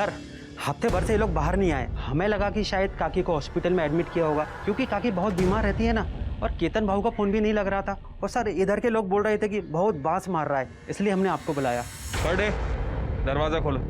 Sir हफ्ते भर से ये लोग बाहर नहीं आए। हमें लगा कि शायद काकी को हॉस्पिटल में एडमिट किया होगा, क्योंकि काकी बहुत बीमार रहती है ना। और केतन भाऊ का फ़ोन भी नहीं लग रहा था। और सर इधर के लोग बोल रहे थे कि बहुत बांस मार रहा है, इसलिए हमने आपको बुलाया। बर्थडे दरवाज़ा खोलो।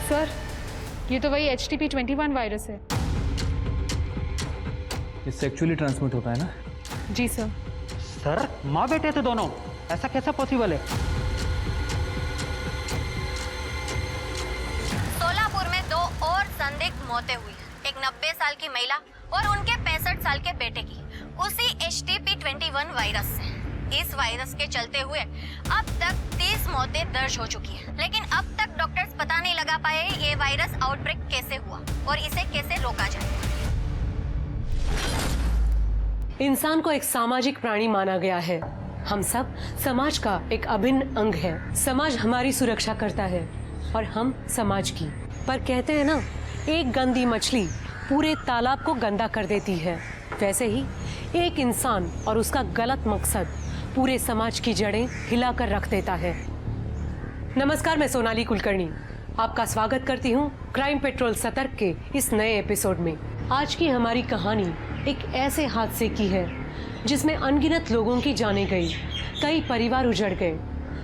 सर ये तो वही HTP-21 वायरस है। ये सेक्सुअली ट्रांसमिट होता है ना? जी सर। सर माँ बेटे थे दोनों, ऐसा कैसा पॉसिबल है? सोलापुर में 2 और संदिग्ध मौतें हुई। एक 90 साल की महिला और उनके 65 साल के बेटे की, उसी HTP-21 वायरस से। इस वायरस के चलते हुए अब तक 30 मौतें दर्ज हो चुकी हैं, लेकिन अब तक डॉक्टर्स पता नहीं लगा पाए ये वायरस आउटब्रेक कैसे हुआ और इसे कैसे रोका जाए। इंसान को एक सामाजिक प्राणी माना गया है। हम सब समाज का एक अभिन्न अंग है। समाज हमारी सुरक्षा करता है और हम समाज की। पर कहते हैं ना, एक गंदी मछली पूरे तालाब को गंदा कर देती है। वैसे ही एक इंसान और उसका गलत मकसद पूरे समाज की जड़ें हिलाकर रख देता है। नमस्कार, मैं सोनाली कुलकर्णी आपका स्वागत करती हूँ क्राइम पेट्रोल सतर्क के इस नए एपिसोड में। आज की हमारी कहानी एक ऐसे हादसे की है जिसमें अनगिनत लोगों की जानें गई, कई परिवार उजड़ गए,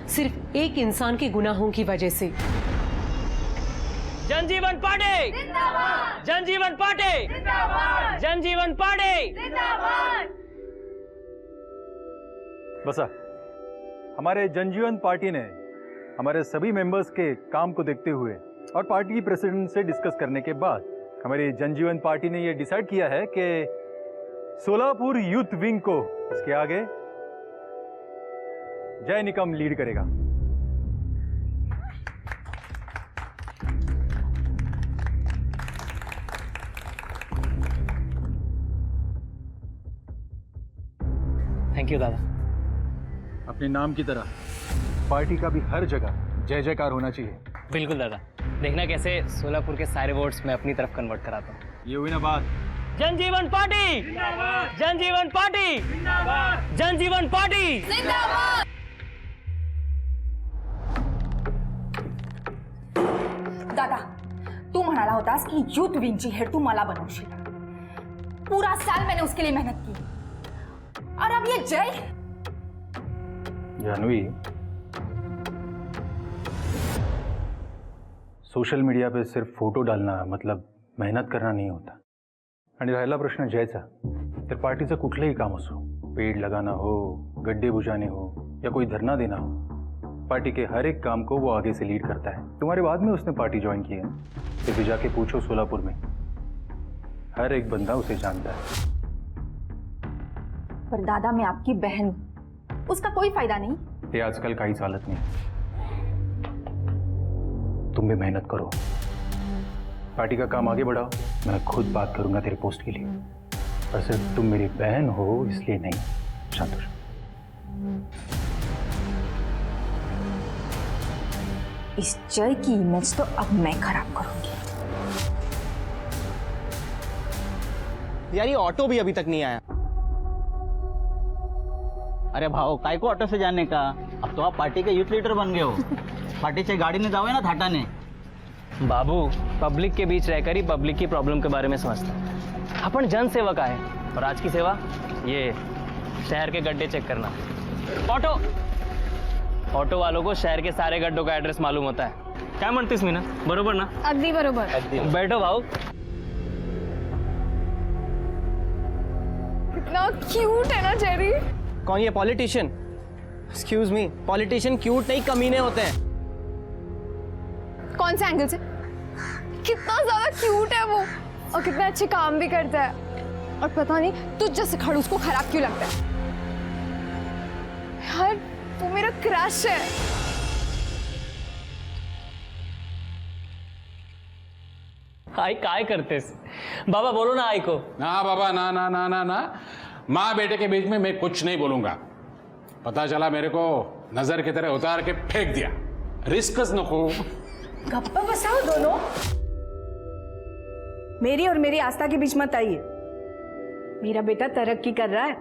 सिर्फ एक इंसान के गुनाहों की वजह से। जनजीवन पार्टी जिंदाबाद! जनजीवन पार्टी जिंदाबाद! जनजीवन पार्टी जिंदाबाद! बसा, हमारे जनजीवन पार्टी ने हमारे सभी मेंबर्स के काम को देखते हुए और पार्टी की प्रेसिडेंट से डिस्कस करने के बाद हमारी जनजीवन पार्टी ने यह डिसाइड किया है कि सोलापुर यूथ विंग को इसके आगे जय निकम लीड करेगा। थैंक यू दादा। अपने नाम की तरह पार्टी का भी हर जगह जय जयकार होना चाहिए। बिल्कुल दादा, देखना कैसे सोलापुर के सारे वोट्स मैं अपनी तरफ कन्वर्ट कराता हूँ। ये हुई ना बात। जनजीवन पार्टी जिंदाबाद! जनजीवन पार्टी जिंदाबाद! जनजीवन पार्टी जिंदाबाद! दादा, तू म्हणाला होतास की यूथ विंगची हेड तू मला बनवशील। पूरा साल मैंने उसके लिए मेहनत की और अब ये जय। जानवी, सोशल मीडिया पे सिर्फ फोटो डालना मतलब मेहनत करना नाही होता। आणि राहिला प्रश्न जयचा, तर पार्टीचं कुठलंही काम असो, पेड़ लगाना हो, गड्ढे बुझाने हो या कोई धरना देना हो, पार्टी के हर एक काम को वो आगे से लीड करता है। तुम्हारे बाद में उसने पार्टी ज्वाइन की है, फिर भी जाके पूछो सोलापुर में, हर एक बंदा उसे जानता है। पर दादा, मैं आपकी बहन हूं, उसका कोई फायदा नहीं। ये आजकल काही चालत नहीं। तुम भी मेहनत करो, पार्टी का काम आगे बढ़ाओ। मैं खुद बात करूंगा तेरे पोस्ट के लिए, पर सिर्फ तुम मेरी बहन हो इसलिए नहीं। शांत हो जाओ। इस जय की इमेज तो अब मैं खराब करूंगी। यार ये ऑटो भी अभी तक नहीं आया। अरे भाऊ, काय को ऑटो से जाने का? अब तो आप पार्टी के यूथ लीडर बन गए हो। पार्टीच्या गाडीने जावे ना थाटाने। बाबू, पब्लिक के बीच रहकर ही पब्लिक की प्रॉब्लम के बारे में समझता है। अपन जन सेवक आए और आज की सेवा ये शहर के गड्ढे चेक करना। ऑटो वालों को शहर के सारे गड्ढों का एड्रेस मालूम होता है। क्या म्हणतेस मीना, बरोबर ना? अगदी बरोबर। बैठो भाऊ। कितना क्यूट है ना जेरी। कौन ये politician? Excuse me, politician cute नहीं कमीने होते हैं। कौन से एंगल से? कितना ज्यादा क्यूट है वो और कितने अच्छे काम भी करता है। और पता नहीं तुझ जैसे खड़ूस को खराब क्यों लगता है। यार वो मेरा क्रश है। आई काय करतेस बाबा, बोलो ना आई को. ना बाबा, ना ना ना ना ना, माँ बेटे के बीच में मैं कुछ नहीं बोलूंगा. पता चला मेरे को नजर की तरह उतार के फेंक दिया. रिस्कच नको. गप्पा बसाओ दोनों. मेरी और मेरी आस्था के बीच मत आइए. मेरा बेटा तरक्की कर रहा है.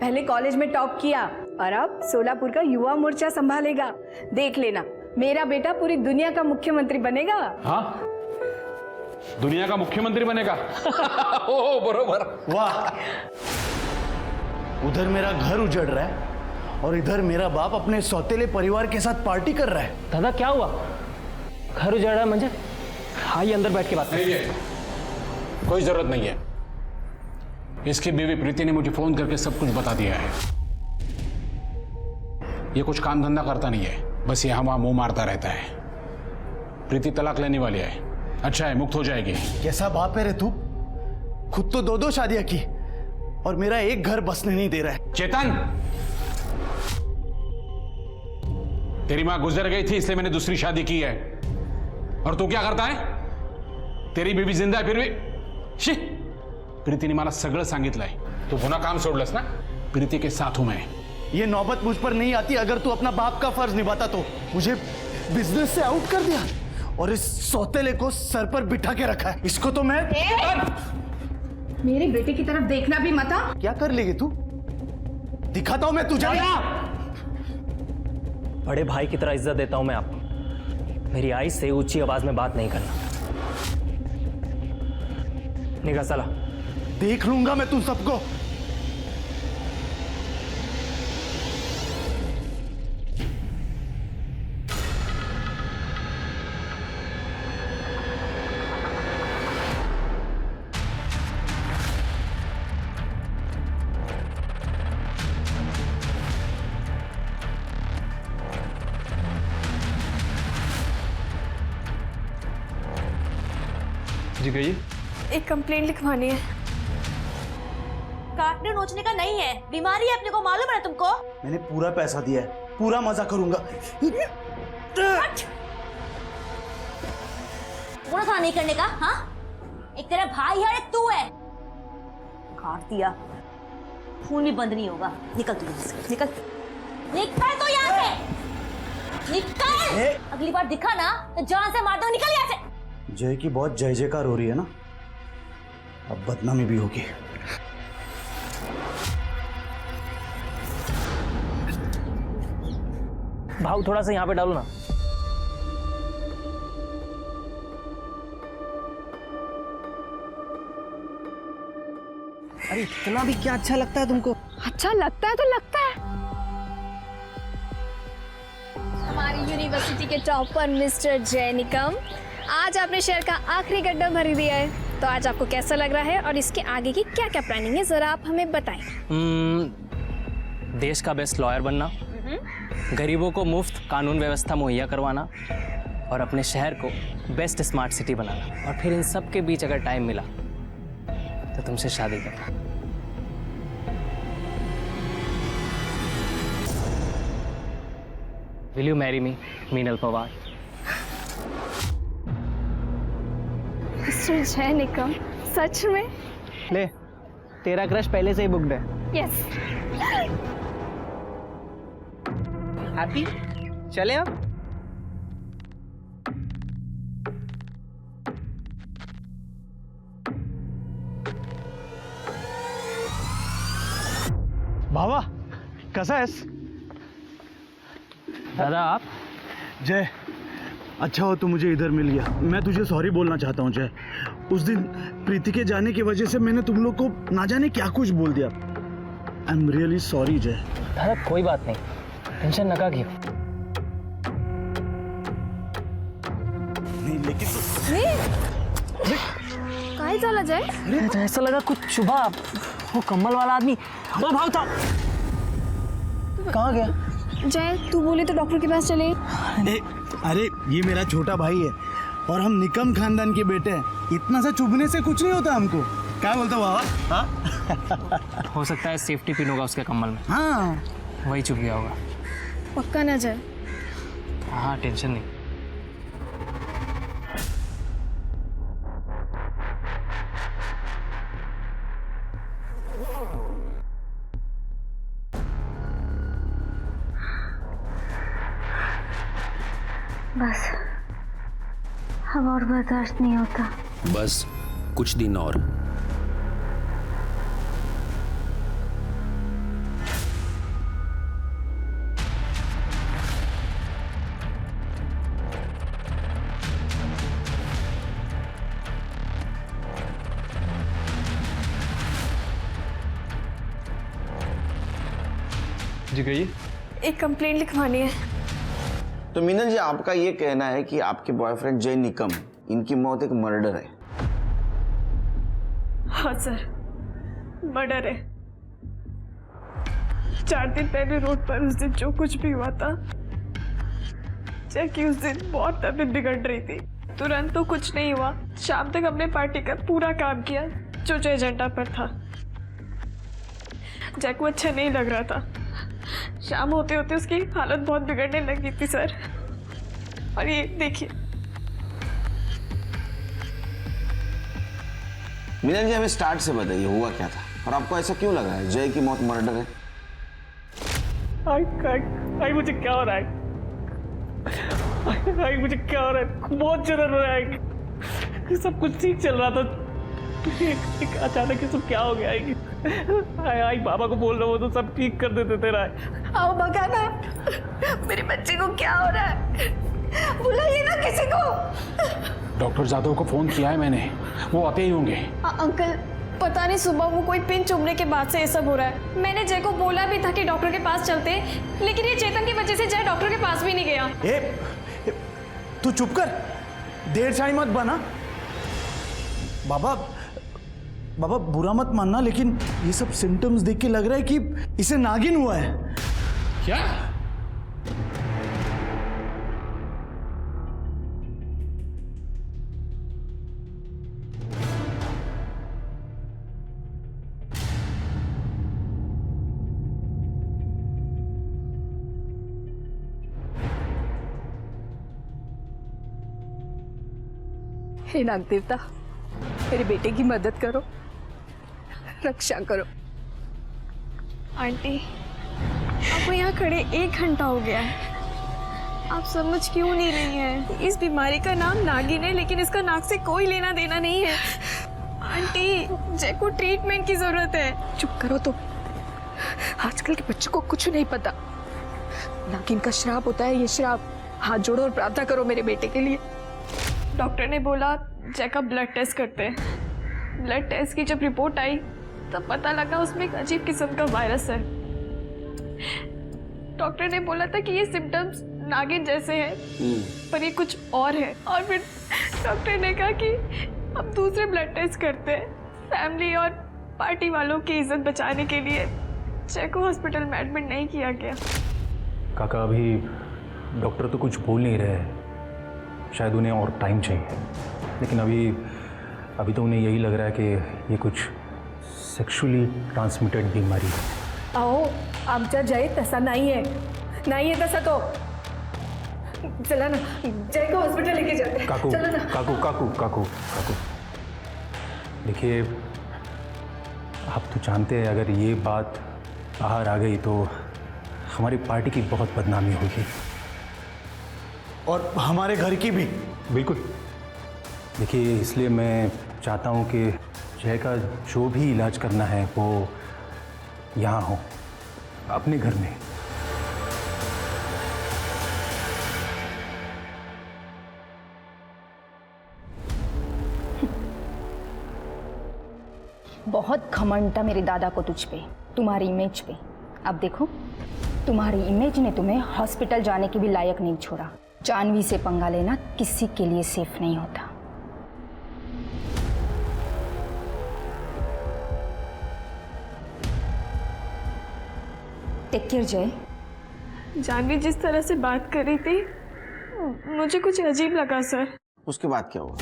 पहले कॉलेज में टॉप किया और अब सोलापुर का युवा मोर्चा संभालेगा. देख लेना, मेरा बेटा पूरी दुनिया का मुख्यमंत्री बनेगा. हाँ, दुनिया का मुख्यमंत्री बनेगा. ओ बरोबर. वाह, उधर मेरा घर उजड़ रहा है और इधर मेरा बाप अपने सौतेले परिवार के साथ पार्टी कर रहा है. दादा क्या हुआ? घर उजाड़ रहा है म्हणजे? आइए अंदर बैठ के बात नहीं है, कोई जरूरत नहीं है. इसकी बीवी प्रीति ने मुझे फोन करके सब कुछ बता दिया है. ये कुछ काम धंधा करता नहीं है, बस यहाँ वहां मुंह मारता रहता है. प्रीति तलाक लेने वाली है. अच्छा है, मुक्त हो जाएगी. कैसा बाप है रे तू? खुद तो 2-2 शादियां की और मेरा एक घर बसने नहीं दे रहा है. चेतन, तेरी मां गुजर गई थी इसलिए मैंने दूसरी शादी की है. और तू क्या करता है? तेरी बीवी जिंदा है फिर भी. शी, प्रीतीने मला सगळं सांगितलंय. तू पुन्हा काम सोडलंस ना? प्रीति के साथ हूं मैं. ये नौबत मुझ पर नहीं आती अगर तू अपना बाप का फर्ज निभाता तो. मुझे बिजनेस से आउट कर दिया और इस सौतेले को सर पर बिठा के रखा है. इसको तो मैं मेरे बेटे की तरफ देखना भी मत. क्या कर लेगी तू? दिखाता हूं मैं तुझे. बड़े भाई की तरह इज्जत देता हूं मैं आपको. मेरी आई से ऊंची आवाज में बात नहीं करना. निगाह साला. देख लूंगा मैं तुम सबको. जी कहिए. एक कंप्लेंट लिखवानी है. काटने नोचने का नहीं है, बीमारी है अपने को मालूम है ना तुमको. मैंने पूरा पैसा दिया है, पूरा मजा करूंगा. पूरा था नहीं करने का. हाँ, एक तेरा भाई है, एक तू है. काट दिया, खून भी बंद नहीं होगा. निकल तू यहाँ से, निकल निकल तो यहाँ से, निकल. अगली बार दिखा ना तो जान से मार दो. निकल यहाँ से. जय की बहुत जय जयकार हो रही है ना, अब बदनामी भी होगी. भाव थोड़ा सा यहाँ पे डालो ना. अरे इतना भी क्या अच्छा लगता है तुमको? अच्छा लगता है तो लगता है. हमारी यूनिवर्सिटी के टॉपर मिस्टर जय निकम, आज आपने शहर का आखिरी गड्ढा भर दिया है. तो आज आपको कैसा लग रहा है और इसके आगे की क्या क्या प्लानिंग है, जरा आप हमें बताएं. देश का बेस्ट लॉयर बनना, गरीबों को मुफ्त कानून व्यवस्था मुहैया करवाना और अपने शहर को बेस्ट स्मार्ट सिटी बनाना. और फिर इन सब के बीच अगर टाइम मिला तो तुमसे शादी करना. Will you marry me, Meenal Pawar? Mister जय निकम, सच में? ले, तेरा क्रश पहले से ही बुक्ड है. यस. हैप्पी? चले अब. भावा, कसा आहेस? दादा आप? जय, अच्छा हो तू मुझे इधर मिल गया. मैं तुझे सॉरी बोलना चाहता हूँ जय. उस दिन प्रीति के जाने की वजह से मैंने तुम लोग को ना जाने क्या कुछ बोल दिया. आई एम रियली सॉरी जय. दादा कोई बात नहीं, टेंशन नका घेऊ. नहीं लेकिन काय झालं जय? तो ऐसा लगा कुछ चुभा. वो कम्बल वाला आदमी. वो भाव था. कहाँ गया? जय, तू बोले तो डॉक्टर के पास चले. अरे ये मेरा छोटा भाई है और हम निकम खानदान के बेटे हैं. इतना सा चुभने से कुछ नहीं होता हमको. क्या बोलता हो बाबा? हाँ? हो सकता है सेफ्टी पिन होगा उसके कम्बल में. हाँ, वही चुभ गया होगा. पक्का ना जय? हाँ, टेंशन नहीं. बस अब और बर्दाश्त नहीं होता। बस कुछ दिन और। जी कहिए। एक कंप्लेंट लिखवानी है। तो मीनल जी, आपका ये कहना है कि आपके बॉयफ्रेंड जय निकम, इनकी मौत एक मर्डर है? हाँ सर, मर्डर है। 4 दिन पहले रोड पर उस दिन जो कुछ भी हुआ था, जैकी उस दिन बहुत तबीयत बिगड़ रही थी। तुरंत तो कुछ नहीं हुआ, शाम तक हमने पार्टी का पूरा काम किया जो एजेंडा पर था। जैक को अच्छा नहीं लग रहा था। शाम होते होते उसकी हालत बहुत बिगड़ने लगी थी सर। और ये देखिए। मीनल जी, हमें स्टार्ट से बताइए हुआ क्या था और आपको ऐसा क्यों लग रहा है जय की मौत मर्डर है? आई मुझे क्या हो रहा है? आई मुझे क्या हो रहा है? बहुत जलन हो रहा है। सब कुछ ठीक चल रहा था, एक अचानक सब क्या हो गया? आई बाबा को बोल रहा हूँ तो सब ठीक कर देते तेरा। आओ भगाना, मेरे बच्चे को क्या हो रहा है? बुलाइए ना किसी को। डॉक्टर जादव को फोन किया है मैंने, वो आते ही होंगे। अंकल, पता नहीं सुबह वो कोई पिन चुभने के बाद से ये सब हो रहा है। मैंने जय को बोला भी था कि डॉक्टर के पास चलते, लेकिन ये चेतन की वजह से जय डॉक्टर के पास भी नहीं गया। तू चुप कर, देर शाही मत बना। बाबा बुरा मत मानना, लेकिन ये सब सिम्टम्स देख के लग रहा है कि इसे नागिन हुआ है। क्या? हे नाग देवता, मेरे बेटे की मदद करो, रक्षा करो। आंटी, आपको यहाँ खड़े 1 घंटा हो गया है, आप समझ क्यों नहीं रही हैं? इस बीमारी का नाम नागिन है, लेकिन इसका नाक से कोई लेना देना नहीं है। आंटी, जय को ट्रीटमेंट की जरूरत है। चुप करो तो, आजकल के बच्चों को कुछ नहीं पता। नागिन का श्राप होता है ये श्राप। हाथ जोड़ो और प्रार्थना करो मेरे बेटे के लिए। डॉक्टर ने बोला जय का ब्लड टेस्ट करते हैं। ब्लड टेस्ट की जब रिपोर्ट आई तब पता लगा उसमें एक अजीब किस्म का वायरस है। डॉक्टर ने बोला था कि ये सिम्टम्स नागिन जैसे हैं, पर ये कुछ और है। और फिर डॉक्टर ने कहा कि अब दूसरे ब्लड टेस्ट करते हैं। फैमिली और पार्टी वालों की इज्जत बचाने के लिए जय को हॉस्पिटल में एडमिट नहीं किया गया। काका, अभी डॉक्टर तो कुछ बोल नहीं रहे हैं, शायद उन्हें और टाइम चाहिए। लेकिन अभी तो उन्हें यही लग रहा है कि ये कुछ सेक्सुअली ट्रांसमिटेड बीमारी है। अहो, आमचा जय तसा नाही आहे तसा तो। चला ना, जय को हॉस्पिटल लेके जाते हैं। काकू, चलो ना। काकू, देखिए, आप तो जानते हैं अगर ये बात बाहर आ गई तो हमारी पार्टी की बहुत बदनामी होगी, और हमारे घर की भी। बिल्कुल। देखिए, इसलिए मैं चाहता हूँ कि जय का जो भी इलाज करना है वो यहाँ हो, अपने घर में। बहुत घमंड था मेरे दादा को तुझ पे, तुम्हारी इमेज पे। अब देखो, तुम्हारी इमेज ने तुम्हें हॉस्पिटल जाने के भी लायक नहीं छोड़ा। जानवी से पंगा लेना किसी के लिए सेफ नहीं होता। टेक केयर जय। जानवी जिस तरह से बात कर रही थी मुझे कुछ अजीब लगा सर। उसके बाद क्या हुआ?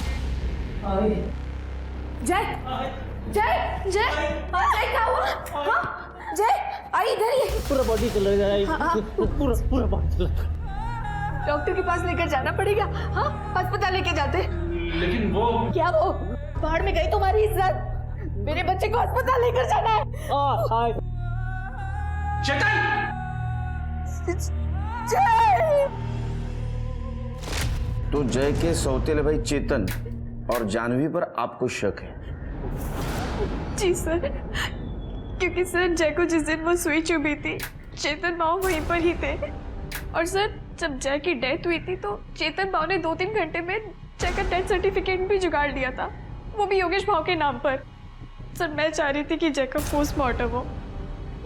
जय जय जय जय क्या हुआ? हाँ जय आई इधर ही। पूरा बॉडी चला जाएगा, पूरा बॉडी चला। डॉक्टर के पास लेकर जाना पड़ेगा। हाँ अस्पताल लेके जाते। लेकिन वो क्या वो? बाहर में गई तुम्हारी इज्जत। मेरे बच्चे को अस्पताल लेकर जाना है। जय। तो जय के सौतेले भाई चेतन और जानवी पर आपको शक है? जी सर, क्योंकि सर जय को जिस दिन वो सुई चुभी थी चेतन बाबू वहीं पर ही थे। और सर जब जय की डेथ हुई थी तो चेतन बाबू ने 2-3 घंटे में जय का डेथ सर्टिफिकेट भी जुगाड़ लिया था, वो भी योगेश भाव के नाम पर। सर मैं चाह रही थी कि जय का पोस्टमार्टम हो,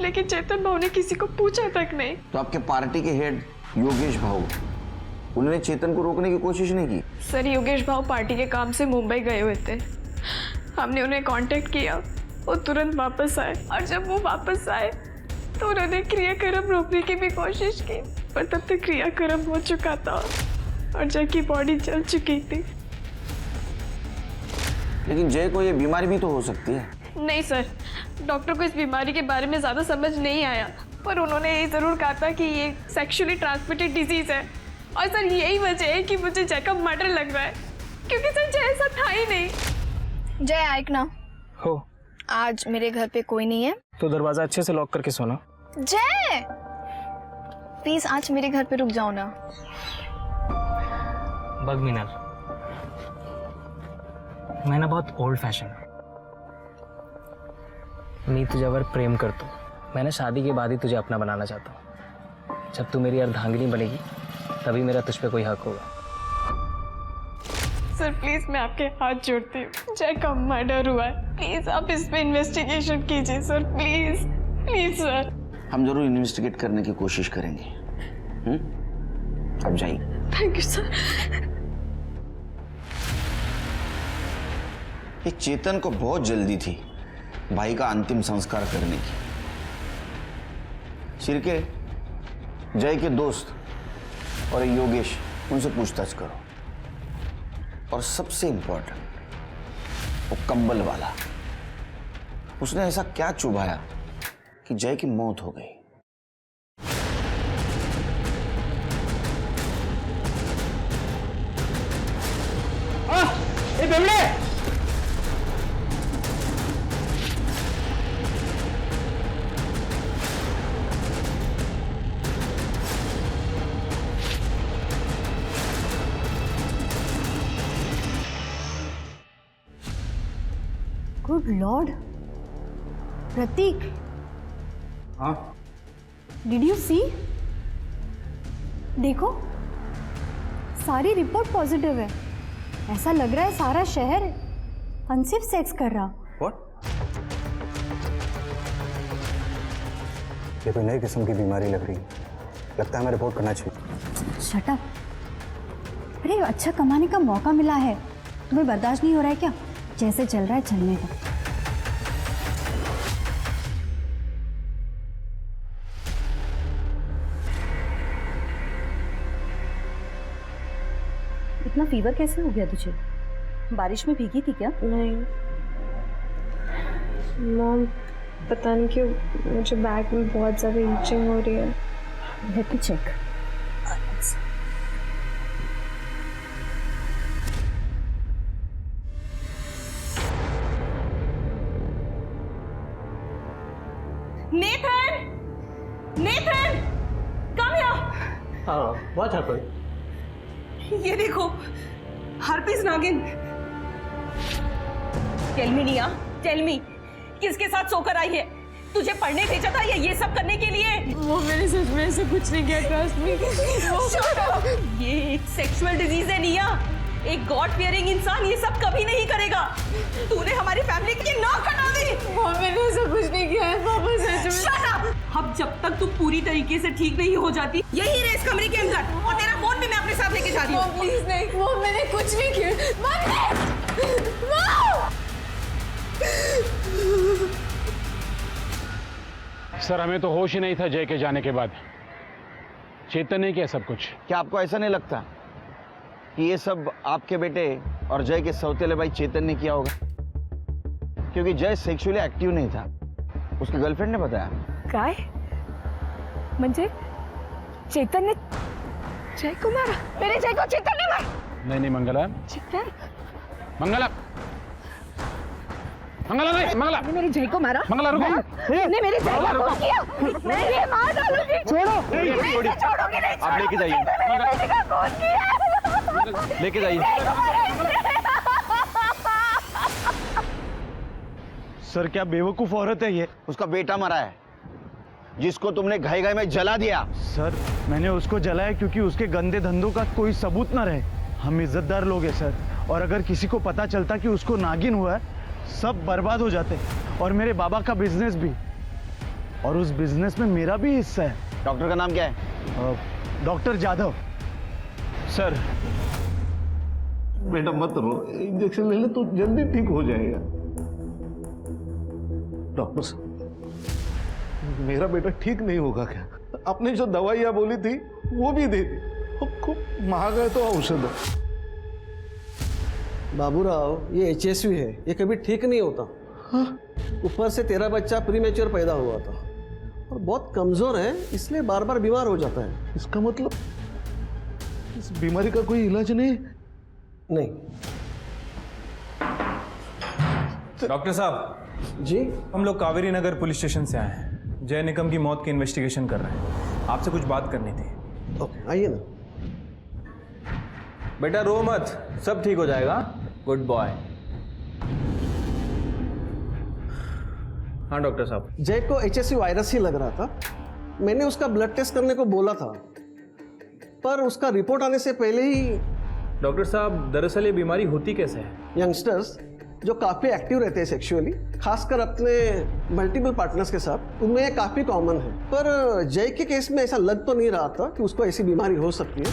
लेकिन चेतन बाबू ने किसी को पूछा तक नहीं। तो आपके पार्टी के हेड योगेश भाऊ, उन्होंने चेतन को रोकने की कोशिश नहीं की? सर योगेश भाव पार्टी के काम से मुंबई गए हुए थे, हमने उन्हें कांटेक्ट किया, वो तुरंत वापस आए और जब वो वापस आए तो उन्होंने क्रियाक्रम रोकने की भी कोशिश की, पर तब तक क्रियाक्रम हो चुका था और जय की बॉडी जल चुकी थी। लेकिन जय को ये बीमारी भी तो हो सकती है। नहीं सर, डॉक्टर को इस बीमारी के बारे में ज़्यादा समझ नहीं आया, पर उन्होंने ये ज़रूर कहा था कि ये सेक्सुअली ट्रांसमिटेड डिजीज़ है। और सर यही वजह है कि मुझे जय का मर्डर लग रहा है, क्योंकि सर जय ऐसा था ही नहीं। जय आइक ना, हो आज मेरे घर पे कोई नहीं है तो दरवाजा अच्छे से लॉक करके सोना। जय प्लीज आज मेरे घर पे रुक जाओ ना। बग मीनल, मैं ना बहुत ओल्ड फैशन मी तुझ्यावर प्रेम करतो। मैं ना शादी के बाद ही तुझे अपना बनाना चाहता हूँ। जब तू मेरी अर्धांगिनी बनेगी तभी मेरा तुझ पे कोई हक होगा। सर प्लीज मैं आपके हाथ जोड़ती हूँ, जय का मर्डर हुआ है, प्लीज आप इस पे इन्वेस्टिगेशन कीजिए सर, प्लीज प्लीज सर। हम जरूर इन्वेस्टिगेट करने की कोशिश करेंगे। अब जाइए। Thank you sir. ये चेतन को बहुत जल्दी थी भाई का अंतिम संस्कार करने की। शिरके, जय के दोस्त और योगेश, उनसे पूछताछ करो। और सबसे इंपॉर्टेंट वो कंबल वाला, उसने ऐसा क्या चुभाया कि जय की मौत हो गई? गुड लॉर्ड, प्रतीक, हाँ डिड यू सी? देखो सारी रिपोर्ट पॉजिटिव है। ऐसा लग रहा है सारा शहर अनसेफ सेक्स कर रहा। व्हाट? ये कोई नई किस्म की बीमारी लग रही है, लगता है हमें रिपोर्ट करना चाहिए। Shut up. अरे अच्छा कमाने का मौका मिला है, तुम्हें बर्दाश्त नहीं हो रहा है क्या? जैसे चल रहा है चलने का। इतना फीवर कैसे हो गया तुझे? बारिश में भीगी थी क्या? नहीं मॉम, पता नहीं क्यों मुझे बैक में बहुत ज़्यादा ईचिंग हो रही है। Let me check. Nathan! Nathan! Come here! What happened? ये देखो, हार्पिस नागिन। टेल मी निया, टेल मी, किसके साथ सोकर आई है? तुझे पढ़ने भेजा था या ये सब करने के लिए? वो मैंने सच में ऐसा कुछ नहीं किया, ट्रस्ट मी। ये एक सेक्सुअल डिजीज है निया। एक गॉड फियरिंग इंसान ये सब कभी नहीं करेगा। तूने हमारी फैमिली की नाक कटा दी। वो मैंने ऐसा कुछ नहीं किया है पापा, सच में। Shut up! अब जब तक तू पूरी तरीके से ठीक नहीं हो जाती, यही रहे इस कमरे के अंदर, और तेरा फोन भी मैं अपने साथ लेके जा रही हूँ। प्लीज नहीं, वो मैंने कुछ नहीं किया। सर हमें तो होश ही नहीं था जय के जाने के बाद। चेतन ने किया सब कुछ। क्या आपको ऐसा नहीं लगता कि ये सब आपके बेटे और जय के सौतेले भाई चेतन ने किया होगा? क्योंकि जय सेक्सुअली एक्टिव नहीं था, उसकी गर्लफ्रेंड ने बताया। काय? म्हणजे चेतन ने जय को मारा? मेरे जय को चेतन ने मारा? नहीं मंगला, चेतन? मंगला मंगला नहीं, मंगला मेरी जय को मारा। मंगला रुको। ने मेरी जय को फोन किया। मैं ये मार डालूंगी। छोड़ो। छोड़ोगे नहीं। आप लेके जाइए। मेरे बेटे का फोन किया। लेके जाइए। सर क्या बेवकूफ औरत है ये। उसका बेटा मरा है जिसको तुमने घाई घाई में जला दिया। सर मैंने उसको जलाया क्योंकि उसके गंदे धंधों का कोई सबूत ना रहे। हम इज्जतदार लोग हैं सर, और अगर किसी को पता चलता कि उसको नागिन हुआ है सब बर्बाद हो जाते, और मेरे बाबा का बिजनेस भी, और उस बिजनेस में मेरा भी हिस्सा है। डॉक्टर का नाम क्या है? डॉक्टर जाधव। सर बेटा मत रो, इंजेक्शन ले ले तो जल्दी ठीक हो जाएगा। डॉक्टर साहब मेरा बेटा ठीक नहीं होगा क्या? आपने जो दवाइयाँ बोली थी वो भी दे दी, खूब महंगा है तो औषध है। बाबूराव ये HSV है, ये कभी ठीक नहीं होता। ऊपर से तेरा बच्चा प्रीमेच्योर पैदा हुआ था और बहुत कमजोर है, इसलिए बार बार बीमार हो जाता है। इसका मतलब इस बीमारी का कोई इलाज नहीं? नहीं। डॉक्टर साहब जी, हम लोग कावेरी नगर पुलिस स्टेशन से आए हैं। जय निकम की मौत की इन्वेस्टिगेशन कर रहे हैं। आपसे कुछ बात करनी थी। ओके आइए ना। बेटा रो मत, सब ठीक हो जाएगा। Good boy. हाँ डॉक्टर साहब। जय को HSV वायरस ही लग रहा था। मैंने उसका ब्लड टेस्ट करने को बोला था, पर उसका रिपोर्ट आने से पहले ही। डॉक्टर साहब दरअसल ये बीमारी होती कैसे है? यंगस्टर्स जो काफ़ी एक्टिव रहते हैं सेक्सुअली, खासकर अपने मल्टीपल पार्टनर्स के साथ, उनमें ये काफ़ी कॉमन है। पर जय के केस में ऐसा लग तो नहीं रहा था कि उसको ऐसी बीमारी हो सकती है,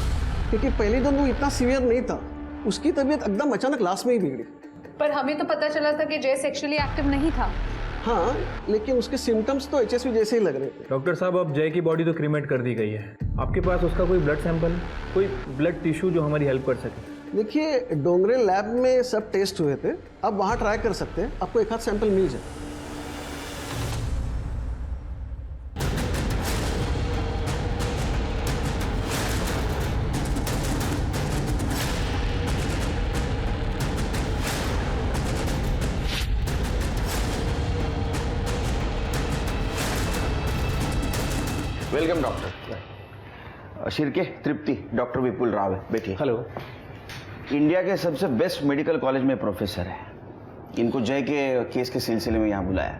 क्योंकि पहले दिन वो इतना सीवियर नहीं था। उसकी तबीयत एकदम अचानक लास्ट में ही बिगड़ी। पर हमें तो पता चला था कि जय सेक्सुअली एक्टिव नहीं था। हाँ, लेकिन उसके सिम्टम्स तो HSV जैसे ही लग रहे थे। डॉक्टर साहब अब जय की बॉडी तो क्रीमेट कर दी गई है। आपके पास उसका कोई ब्लड सैंपल, कोई ब्लड टिश्यू जो हमारी हेल्प कर सके? देखिए डोंगरे लैब में सब टेस्ट हुए थे, अब वहाँ ट्राई कर सकते हैं, आपको एक आध सैंपल मिल जाए। Welcome doctor. Shirke Trupti, doctor Vipul Rao है, बैठिए। हेलो। इंडिया के सबसे बेस्ट मेडिकल कॉलेज में प्रोफेसर है। इनको जय के केस के सिलसिले में यहाँ बुलाया।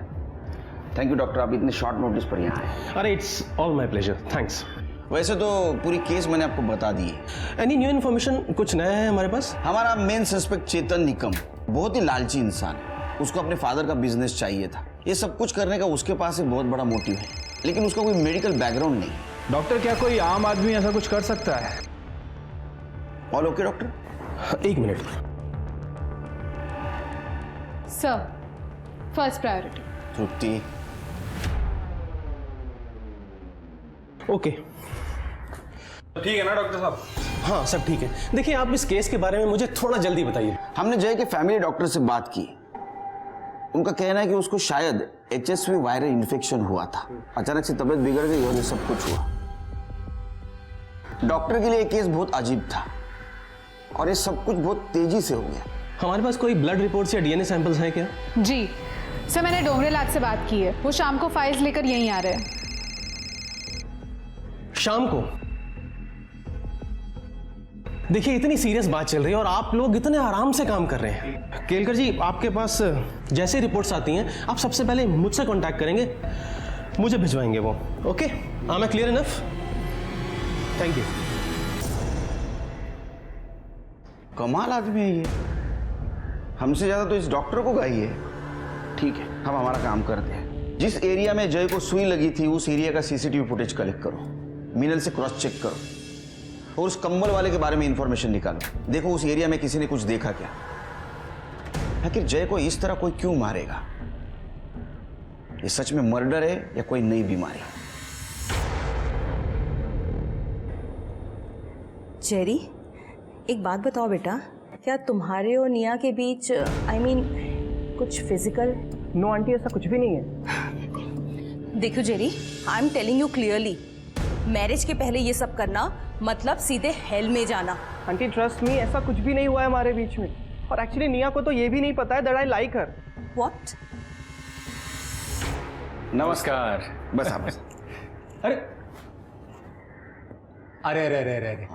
थैंक यू डॉक्टर, आप इतने शॉर्ट नोटिस पर यहाँ आए। अरे it's all my pleasure, thanks. वैसे तो पूरी केस मैंने आपको बता दी है। एनी न्यू इन्फॉर्मेशन, कुछ नया है हमारे पास? हमारा मेन सस्पेक्ट चेतन निकम बहुत ही लालची इंसान है। उसको अपने फादर का बिजनेस चाहिए था। ये सब कुछ करने का उसके पास एक बहुत बड़ा मोटिव है, लेकिन उसका कोई मेडिकल बैकग्राउंड नहीं। डॉक्टर क्या कोई आम आदमी ऐसा कुछ कर सकता है? All okay doctor? एक मिनट सर, फर्स्ट प्रायोरिटी। तृप्ति, ओके। ठीक है ना डॉक्टर साहब? हाँ सब ठीक है। देखिए आप इस केस के बारे में मुझे थोड़ा जल्दी बताइए। हमने जय के फैमिली डॉक्टर से बात की। उनका कहना है कि उसको शायद HSV वायरल इन्फेक्शन हुआ था। अचानक से तबीयत बिगड़ गई और ये सब कुछ हुआ। डॉक्टर के लिए केस बहुत अजीब था और ये सब कुछ बहुत तेजी से हो गया। हमारे पास कोई ब्लड रिपोर्ट्स या DNA सैंपल्स हैं क्या? जी सर, मैंने डोंगरे लैब से बात की है। वो शाम को फाइल्स लेकर यहीं आ रहे हैं। शाम को? देखिए इतनी सीरियस बात चल रही है और आप लोग इतने आराम से काम कर रहे हैं। केलकर जी आपके पास जैसे रिपोर्ट्स आती हैं आप सबसे पहले मुझसे कांटेक्ट करेंगे, मुझे भिजवाएंगे वो। Okay, I M clear enough? Thank you. कमाल आदमी है ये, हमसे ज्यादा तो इस डॉक्टर को गाई है। ठीक है, हम हमारा काम करते हैं। जिस एरिया में जय को सुई लगी थी उस एरिया का CCTV फुटेज कलेक्ट करो, मिनल से क्रॉस चेक करो और उस कंबल वाले के बारे में इंफॉर्मेशन निकालो। देखो उस एरिया में किसी ने कुछ देखा क्या। आखिर जय को इस तरह कोई क्यों मारेगा? ये सच में मर्डर है या कोई नई बीमारी? जेरी, एक बात बताओ बेटा, क्या तुम्हारे और निया के बीच I mean, कुछ फिजिकल? नो आंटी, ऐसा कुछ भी नहीं है। देखो Jerry, I am telling you clearly, marriage के पहले ये सब करना मतलब सीधे हेल में जाना। आंटी ट्रस्ट मी, ऐसा कुछ भी नहीं हुआ है हमारे बीच में। और एक्चुअली निया को तो ये भी नहीं पता है that I like her. What? नमस्कार। बस आप बस। अरे अरे अरे अरे अरे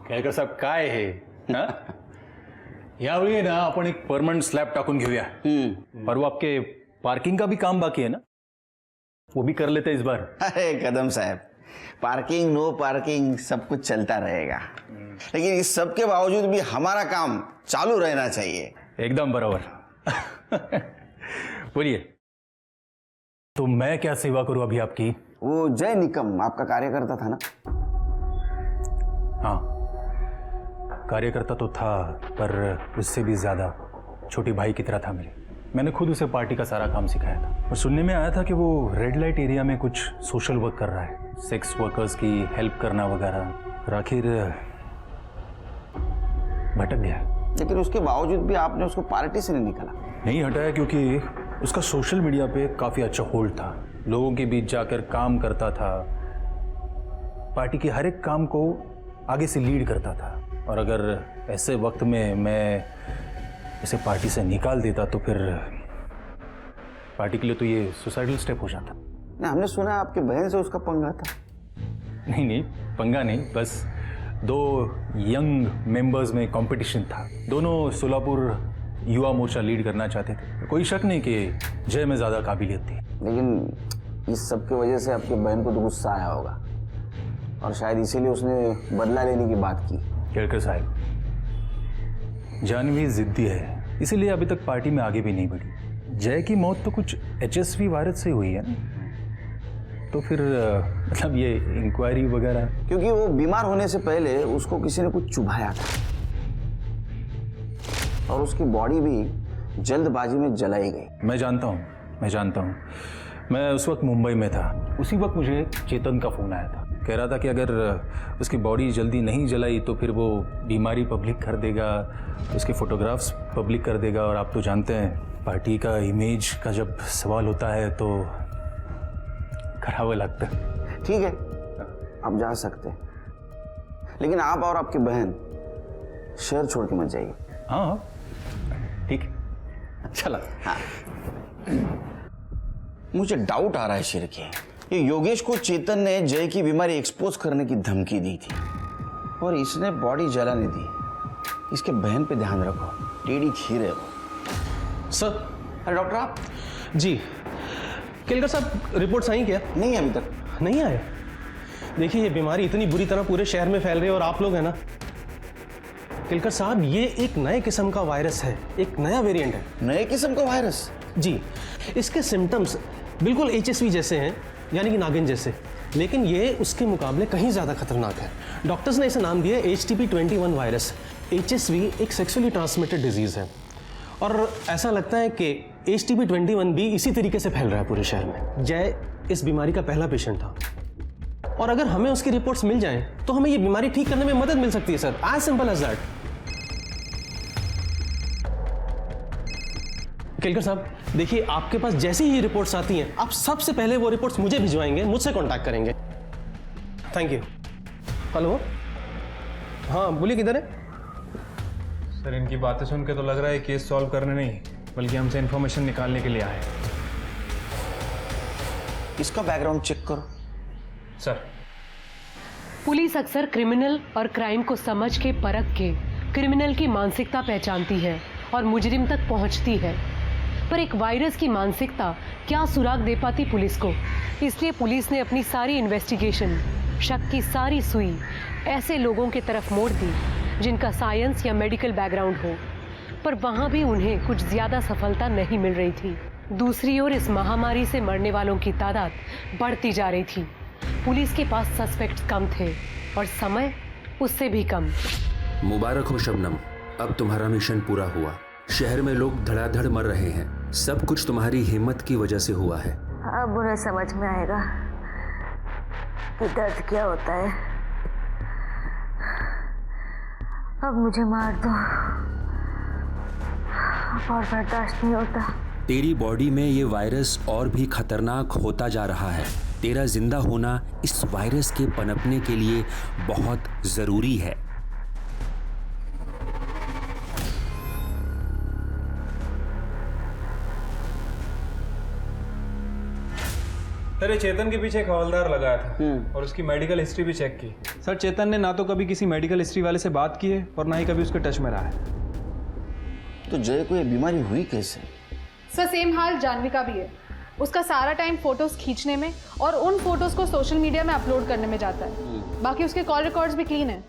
केळकर साहेब काय हे हा? यावेळी ना आपण एक परमनंट स्लॅब टाकून घेऊया। और वो आपके पार्किंग का भी काम बाकी है ना, वो भी कर लेते इस बार। अरे कदम साहब, पार्किंग नो पार्किंग सब कुछ चलता रहेगा, लेकिन इस सब के बावजूद भी हमारा काम चालू रहना चाहिए। एकदम बराबर। बोलिए, तो मैं क्या सेवा करूं अभी आपकी? वो जय निकम आपका कार्यकर्ता था ना? हाँ, कार्यकर्ता तो था, पर उससे भी ज्यादा छोटी भाई की तरह था मेरे। मैंने खुद उसे पार्टी का सारा काम सिखाया था। और सुनने में आया था कि वो रेड लाइट एरिया में कुछ सोशल वर्क कर रहा है, सेक्स वर्कर्स की हेल्प करना वगैरह। और आखिर भटक गया। लेकिन उसके बावजूद भी आपने उसको पार्टी से नहीं निकाला? नहीं हटाया, क्योंकि उसका सोशल मीडिया पे काफ़ी अच्छा होल्ड था, लोगों के बीच जाकर काम करता था, पार्टी के हर एक काम को आगे से लीड करता था। और अगर ऐसे वक्त में मैं उसे पार्टी से निकाल देता तो फिर पार्टी के लिए तो ये सुसाइडल स्टेप हो जाता। नहीं, हमने सुना आपकी बहन से उसका पंगा था। नहीं, पंगा नहीं, बस दो यंग मेंबर्स में कंपटीशन था। दोनों सोलापुर युवा मोर्चा लीड करना चाहते थे। कोई शक नहीं कि जय में ज़्यादा काबिलियत थी। लेकिन इस सब की वजह से आपकी बहन को तो गुस्सा आया होगा, और शायद इसीलिए उसने बदला लेने की बात की। केळकर साहब, जानवी जिद्दी है, इसीलिए अभी तक पार्टी में आगे भी नहीं बढ़ी। जय की मौत तो कुछ HSV वायरस से हुई है ना, तो फिर मतलब ये इंक्वायरी वगैरह। क्योंकि वो बीमार होने से पहले उसको किसी ने कुछ चुभाया था, और उसकी बॉडी भी जल्दबाजी में जलाई गई। मैं जानता हूँ। मैं उस वक्त मुंबई में था। उसी वक्त मुझे चेतन का फ़ोन आया था, कह रहा था कि अगर उसकी बॉडी जल्दी नहीं जलाई तो फिर वो बीमारी पब्लिक कर देगा, उसके फोटोग्राफ्स पब्लिक कर देगा। और आप तो जानते हैं, पार्टी का इमेज का जब सवाल होता है तो करावा लगता है। ठीक है, आप जा सकते हैं, लेकिन आप और आपकी बहन शहर छोड़ के मत जाइए। हाँ ठीक है, चला। हाँ, मुझे डाउट आ रहा है शिरके, ये योगेश को चेतन ने जय की बीमारी एक्सपोज करने की धमकी दी थी, और इसने बॉडी जलाने दी। इसके बहन पे ध्यान रखो, टेढ़ी खीर है वो। सर। अरे डॉक्टर आप? जी केलकर साहब, रिपोर्ट्स आई क्या? नहीं अभी तक नहीं आए। देखिए, ये बीमारी इतनी बुरी तरह पूरे शहर में फैल रही है, और आप लोग हैं ना केलकर साहब, ये एक नए किस्म का वायरस है, एक नया वेरिएंट है। नए किस्म का वायरस? जी, इसके सिम्टम्स बिल्कुल HSV जैसे हैं, यानी कि नागिन जैसे, लेकिन ये उसके मुकाबले कहीं ज़्यादा खतरनाक है। डॉक्टर्स ने इसे नाम दिया HTP-21 वायरस। HSV एक सेक्सुअली ट्रांसमिटेड डिजीज़ है, और ऐसा लगता है कि HTP-21 भी इसी तरीके से फैल रहा है पूरे शहर में। जय इस बीमारी का पहला पेशेंट था, और अगर हमें उसकी रिपोर्ट्स मिल जाएं तो हमें ये बीमारी ठीक करने में मदद मिल सकती है sir, as simple as that. Kelkar साहब, देखिए, आपके पास जैसी ही रिपोर्ट्स आती हैं, आप सबसे पहले वो रिपोर्ट्स मुझे भिजवाएंगे, मुझसे कांटेक्ट करेंगे। Thank you. हेलो, हाँ बोलिए, किधर है? सर, इनकी बातें सुन के तो लग रहा है केस सॉल्व करने नहीं, बल्कि हमसे इन्फॉर्मेशन निकालने के लिए आए। इसका बैकग्राउंड चेक करो। सर, पुलिस अक्सर क्रिमिनल और क्राइम को समझ के परख के क्रिमिनल की मानसिकता पहचानती है और मुजरिम तक पहुंचती है, पर एक वायरस की मानसिकता क्या सुराग दे पाती पुलिस को। इसलिए पुलिस ने अपनी सारी इन्वेस्टिगेशन, शक की सारी सुई ऐसे लोगों की तरफ मोड़ दी जिनका साइंस या मेडिकल बैकग्राउंड हो, पर वहाँ भी उन्हें कुछ ज़्यादा सफलता नहीं मिल रही थी। दूसरी ओर इस महामारी से मरने वालों की तादाद बढ़ती जा रही थी। पुलिस के पास सस्पेक्ट्स कम थे और समय उससे भी कम। मुबारक हो शबनम, अब तुम्हारा मिशन पूरा हुआ। शहर में लोग धड़ाधड़ मर रहे हैं, सब कुछ तुम्हारी हिम्मत की वजह से हुआ है। अब उन्हें समझ में आएगा कि दर्द क्या होता है। अब मुझे मार दो, और बर्दाश्त नहीं होता। तेरी बॉडी में ये वायरस और भी खतरनाक होता जा रहा है। तेरा जिंदा होना इस वायरस के पनपने के लिए बहुत जरूरी है। सर ये चेतन के पीछे एक हवलदार लगाया था और उसकी मेडिकल हिस्ट्री भी चेक की। सर चेतन ने ना तो कभी किसी मेडिकल हिस्ट्री वाले से बात की है और ना ही कभी उसके टच में रहा है। तो जय को ये बीमारी हुई कैसे? सर सेम हाल जानवी का भी है। उसका सारा टाइम फोटोज खींचने में और उन फोटोज को सोशल मीडिया में अपलोड करने में जाता है। बाकी उसके कॉल रिकॉर्ड्स भी क्लीन है।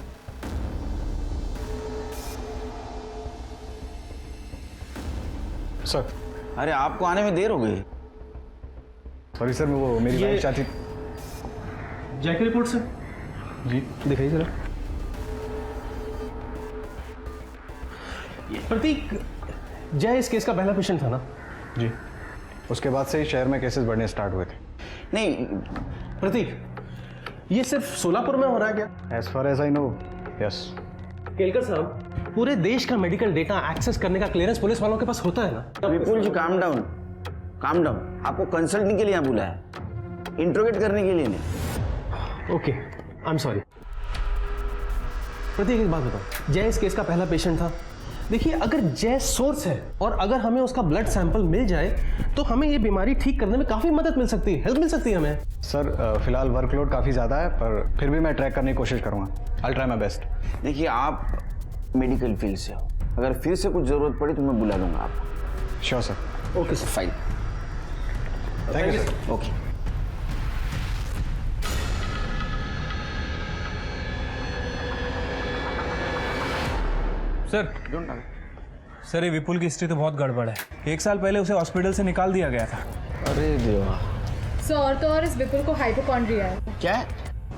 सर अरे आपको आने में देर हो गई। सॉरी सर, वो मेरी वाइफ चाहती। जय की रिपोर्ट सर। जी दिखाइए जरा। प्रतीक, जय इस केस का पहला पेशेंट था ना? जी, उसके बाद से ही शहर में केसेस बढ़ने स्टार्ट हुए थे। नहीं प्रतीक, ये सिर्फ सोलापुर में हो रहा है क्या? As far as I know, yes. Kelkar साहब, पूरे देश का मेडिकल डेटा एक्सेस करने का क्लियरेंस पुलिस वालों के पास होता है ना? विपुल जी काम डाउन, काम डाउन। आपको कंसल्टिंग के लिए यहाँ बुलाया है, इंट्रोगेट करने के लिए नहीं। Okay, I am sorry. Prateek एक बात बताओ, जय इस केस का पहला पेशेंट था। देखिए, अगर जय सोर्स है और अगर हमें उसका ब्लड सैंपल मिल जाए तो हमें ये बीमारी ठीक करने में काफ़ी मदद मिल सकती है, हेल्प मिल सकती है हमें। सर फिलहाल वर्कलोड काफ़ी ज़्यादा है, पर फिर भी मैं ट्रैक करने की कोशिश करूँगा। I try my best. देखिए, आप मेडिकल फील्ड से हो, अगर फिर से कुछ ज़रूरत पड़ी तो मैं बुला लूँगा आपको। Sure sir. Okay sir, fine. Thank you sir. Okay. Sir ये विपुल की हिस्ट्री तो बहुत गड़बड़ है। 1 साल पहले उसे हॉस्पिटल से निकाल दिया गया था। अरे देवा। सर और तो और इस विपुल को हाइपोकॉन्ड्रिया है। क्या?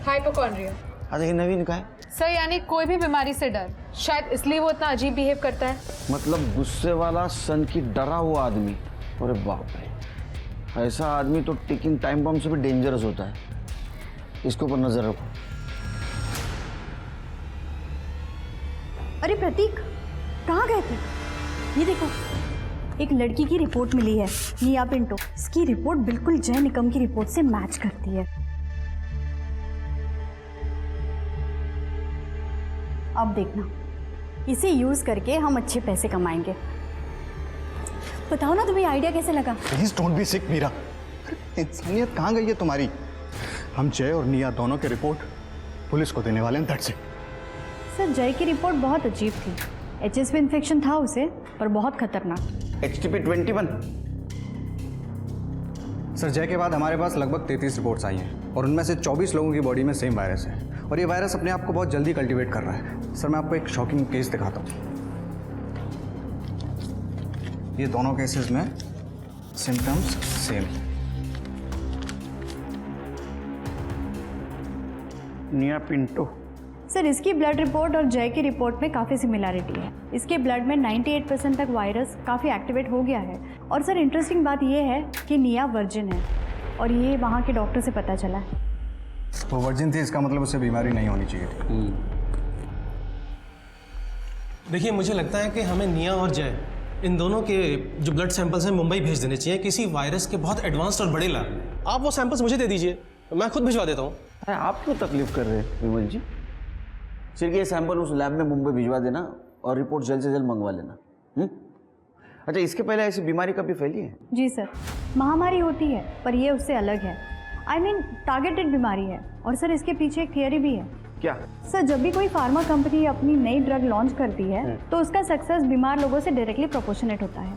हाइपोकॉन्ड्रिया। अच्छा, ये नवीन का है? सर यानी कोई भी बीमारी से डर, शायद इसलिए वो इतना अजीब बिहेव करता है। मतलब गुस्से वाला सन की डरा हुआ आदमी। अरे बाप रे, ऐसा आदमी तो टिकिंग टाइम बम से भी डेंजरस होता है। इसके ऊपर नजर रखो। अरे प्रतीक, कहाँ गए थे? ये देखो, एक लड़की की रिपोर्ट मिली है, निया पिंटो। इसकी रिपोर्ट बिल्कुल जय निकम की रिपोर्ट से मैच करती है। अब देखना, इसे यूज करके हम अच्छे पैसे कमाएंगे। बताओ ना, तुम्हें आइडिया कैसे लगा? प्लीज डोंट बी सिक मीरा। इंसानियत कहाँ गई है तुम्हारी? हम जय और निया दोनों की रिपोर्ट पुलिस को देने वाले हैं, दैट्स इट। सर जय की रिपोर्ट बहुत अजीब थी। HSV इन्फेक्शन था उसे, पर बहुत खतरनाक। HTP 21। सर जय के बाद हमारे पास लगभग 33 रिपोर्ट्स आई हैं और उनमें से 24 लोगों की बॉडी में सेम वायरस है और ये वायरस अपने आप को बहुत जल्दी कल्टीवेट कर रहा है। सर मैं आपको एक शॉकिंग केस दिखाता हूँ। ये दोनों केसेस में सिम्टम्स सेम। निया पिंटो। सर इसकी ब्लड रिपोर्ट और जय की रिपोर्ट में काफ़ी सिमिलैरिटी है। इसके ब्लड में 98% तक वायरस काफ़ी एक्टिवेट हो गया है। और सर इंटरेस्टिंग बात यह है कि निया वर्जिन है और ये वहाँ के डॉक्टर से पता चला है। वो वर्जिन थी, इसका मतलब उसे बीमारी नहीं होनी चाहिए थी। देखिए, मुझे लगता है कि हमें निया और जय, इन दोनों के जो ब्लड सैंपल्स हैं मुंबई भेज देने चाहिए किसी वायरस के बहुत एडवांस्ड और बड़े लैब। आप वो सैंपल्स मुझे दे दीजिए, मैं खुद भिजवा देता हूँ। आप क्यों तकलीफ कर रहे हैं विमल जी? सिर्फ ये सैंपल उस लैब में मुंबई भिजवा देना और रिपोर्ट जल्द से जल्द मंगवा लेना। अच्छा, इसके पहले ऐसी बीमारी कभी फैली है? जी सर, महामारी होती है पर ये उससे अलग है। आई मीन टारगेटेड बीमारी है। और सर इसके पीछे एक थियरी भी है। क्या? सर जब भी कोई फार्मा कंपनी अपनी नई ड्रग लॉन्च करती है तो उसका सक्सेस बीमार लोगों से डायरेक्टली प्रोपोर्शनेट होता है।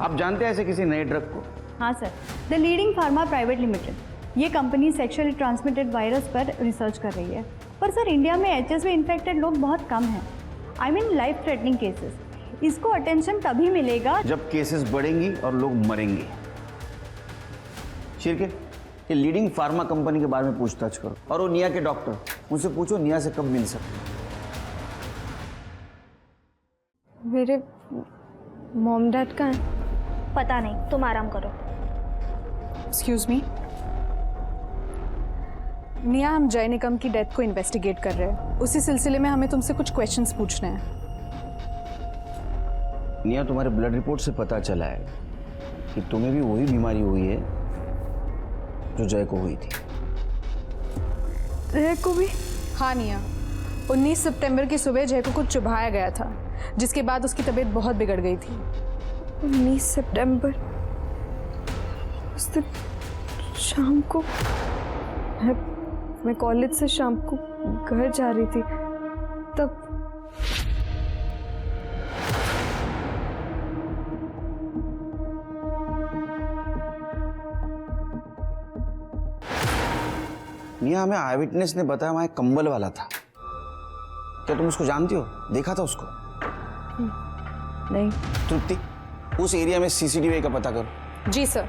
आप जानते हैं ऐसे किसी नए ड्रग को? हाँ sir, the leading pharma private limited. ये कंपनी सेक्सुअली ट्रांसमिटेड वायरस पर रिसर्च कर रही है। पर सर इंडिया में HSV इन्फेक्टेड लोग बहुत कम हैं। I mean life threatening cases. इसको अटेंशन तभी मिलेगा जब केसेस बढ़ेंगी और लोग मरेंगे। शिरके, ये लीडिंग फार्मा कंपनी के बारे में पूछताछ करो और वो निया के डॉक्टर, उनसे पूछो निया से कब मिल सकते। मेरे मॉम डैड का है? पता नहीं, तुम आराम करो। एक्सक्यूज मी, निया, हम जय निकम की डेथ को इन्वेस्टिगेट कर रहे हैं। उसी सिलसिले में हमें तुमसे कुछ क्वेश्चंस पूछने हैं। निया, तुम्हारे ब्लड रिपोर्ट से पता चला है कि तुम्हें भी वही बीमारी हुई है जो जय को हुई थी। जय को भी? हाँ निया, 19 सितंबर की सुबह जय को कुछ चुभाया गया था, जिसके बाद उसकी तबीयत बहुत बिगड़ गई थी। 19 सितंबर, उस दिन शाम को मैं कॉलेज से शाम को घर जा रही थी, तब मियाँ, हमें आई विटनेस ने बताया वहाँ एक कंबल वाला था। क्या तुम उसको जानती हो? देखा था उसको? नहीं। तृप्ति, उस एरिया में सीसीटीवी का पता करो। जी सर।